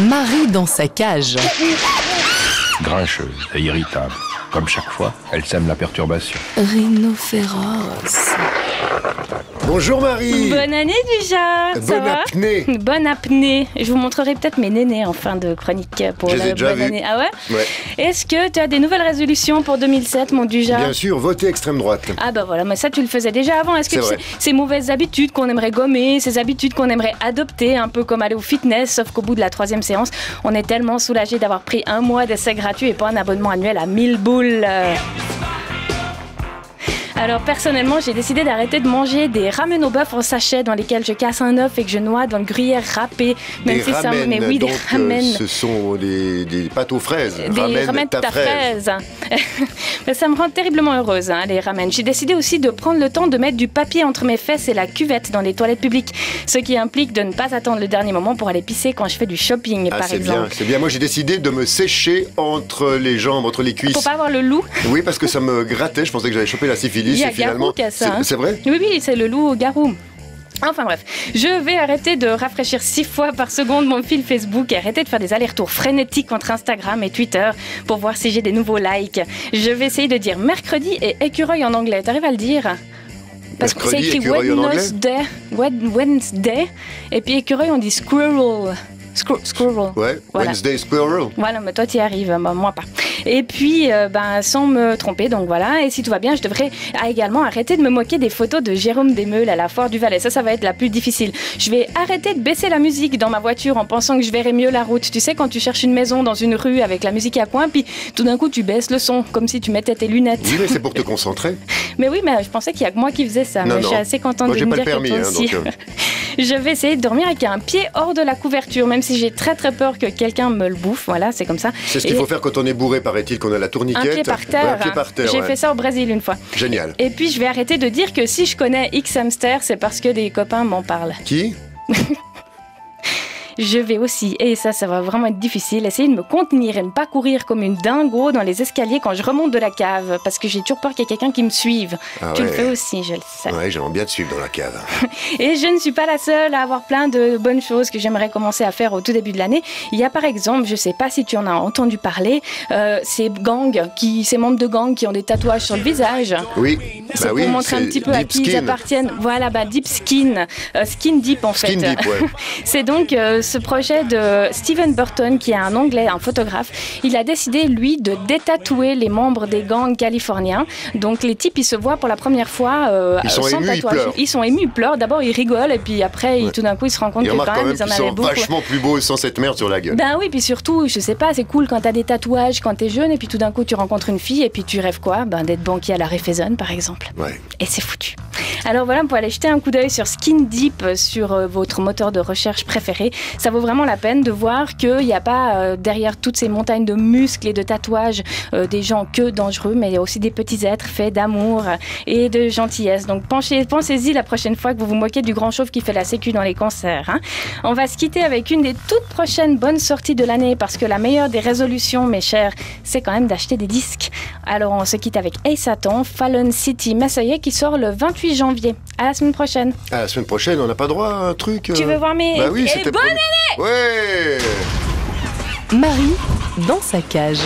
Marie dans sa cage. Grincheuse et irritable. Comme chaque fois, elle sème la perturbation. Rhinocéros. Bonjour Marie. Bonne année déjà. Ça va ? Bonne apnée. Je vous montrerai peut-être mes nénés en fin de chronique pour la bonne année. Ah ouais ? Est-ce que tu as des nouvelles résolutions pour 2007, mon Duja ? Bien sûr, voter extrême droite. Ah bah voilà, mais ça tu le faisais déjà avant. Est-ce que ces mauvaises habitudes qu'on aimerait gommer, ces habitudes qu'on aimerait adopter, un peu comme aller au fitness, sauf qu'au bout de la 3e séance, on est tellement soulagé d'avoir pris un mois d'essai gratuit et pas un abonnement annuel à 1000 boules. Alors personnellement, j'ai décidé d'arrêter de manger des ramen au bœuf en sachet dans lesquels je casse un œuf et que je noie dans le gruyère râpé. Même si ça, mais oui, des ramen. Ce sont des pâtes aux fraises. Des ramen ta fraise. Ça me rend terriblement heureuse, hein, les ramen. J'ai décidé aussi de prendre le temps de mettre du papier entre mes fesses et la cuvette dans les toilettes publiques, ce qui implique de ne pas attendre le dernier moment pour aller pisser quand je fais du shopping, par exemple. C'est bien. Moi, j'ai décidé de me sécher entre les jambes, entre les cuisses. Pour pas avoir le loup. Oui, parce que ça me grattait. Je pensais que j'avais chopé la syphilis. Il y a Garou qui a ça. C'est vrai ? Oui, c'est le loup au Garou. Enfin bref, je vais arrêter de rafraîchir 6 fois par seconde mon fil Facebook et arrêter de faire des allers-retours frénétiques entre Instagram et Twitter pour voir si j'ai des nouveaux likes. Je vais essayer de dire mercredi et écureuil en anglais. T'arrives à le dire ? Parce que c'est écrit Wednesday et puis écureuil on dit squirrel. Squirrel. Ouais, voilà. Wednesday Squirrel. Voilà, mais toi tu y arrives, moi pas. Et puis, sans me tromper, donc voilà. Et si tout va bien, je devrais également arrêter de me moquer des photos de Jérôme Desmeules à la Foire du Valais. Ça va être la plus difficile. Je vais arrêter de baisser la musique dans ma voiture en pensant que je verrai mieux la route. Tu sais, quand tu cherches une maison dans une rue avec la musique à coin, puis tout d'un coup tu baisses le son, comme si tu mettais tes lunettes. Oui, mais c'est pour te concentrer. Mais oui, mais je pensais qu'il y a que moi qui faisais ça. Mais je suis assez contente de me dire que toi aussi. Je vais essayer de dormir avec un pied hors de la couverture, même si j'ai très très peur que quelqu'un me le bouffe. Voilà, c'est comme ça. C'est ce qu'il faut faire quand on est bourré, paraît-il, qu'on a la tourniquette. Un pied par terre. J'ai fait ça au Brésil une fois. Génial. Et puis je vais arrêter de dire que si je connais X hamster, c'est parce que des copains m'en parlent. Qui ? Je vais aussi, et ça va vraiment être difficile, essayer de me contenir et ne pas courir comme une dingo dans les escaliers quand je remonte de la cave, parce que j'ai toujours peur qu'il y ait quelqu'un qui me suive. Tu le fais aussi, je le sais. Ouais, j'aimerais bien te suivre dans la cave. Et je ne suis pas la seule à avoir plein de bonnes choses que j'aimerais commencer à faire au tout début de l'année. Il y a par exemple, je ne sais pas si tu en as entendu parler, ces membres de gangs qui ont des tatouages sur le visage. Oui. C'est pour montrer un petit peu à qui ils appartiennent. Voilà, Deep Skin. Skin Deep en fait. Skin Deep, ouais. C'est donc ce projet de Steven Burton, qui est un Anglais, un photographe. Il a décidé, lui, de détatouer les membres des gangs californiens. Donc les types, ils se voient pour la première fois sans tatouage. Ils sont émus, ils pleurent. D'abord, ils rigolent et puis après, tout d'un coup, ils se rendent compte que quand même, ils en avaient beaucoup. Vachement plus beaux sans cette merde sur la gueule. Ben oui, puis surtout, je sais pas, c'est cool quand t'as des tatouages quand t'es jeune et puis tout d'un coup, tu rencontres une fille et puis tu rêves quoi ? D'être banquier à la Réfezonne, par exemple. Ouais. Et c'est foutu. Alors voilà, vous pouvez aller jeter un coup d'œil sur Skin Deep sur votre moteur de recherche préféré. Ça vaut vraiment la peine de voir qu'il n'y a pas derrière toutes ces montagnes de muscles et de tatouages des gens que dangereux, mais il y a aussi des petits êtres faits d'amour et de gentillesse. Donc pensez-y la prochaine fois que vous vous moquez du grand chauve qui fait la sécu dans les concerts. Hein. On va se quitter avec une des toutes prochaines bonnes sorties de l'année, parce que la meilleure des résolutions, mes chers, c'est quand même d'acheter des disques. Alors on se quitte avec Ace Satan, Fallen City Messiah, qui sort le 28 janvier. À la semaine prochaine. À la semaine prochaine, on n'a pas droit à un truc. Tu veux voir mes... Bah oui, et bonne année. Ouais. Marie dans sa cage.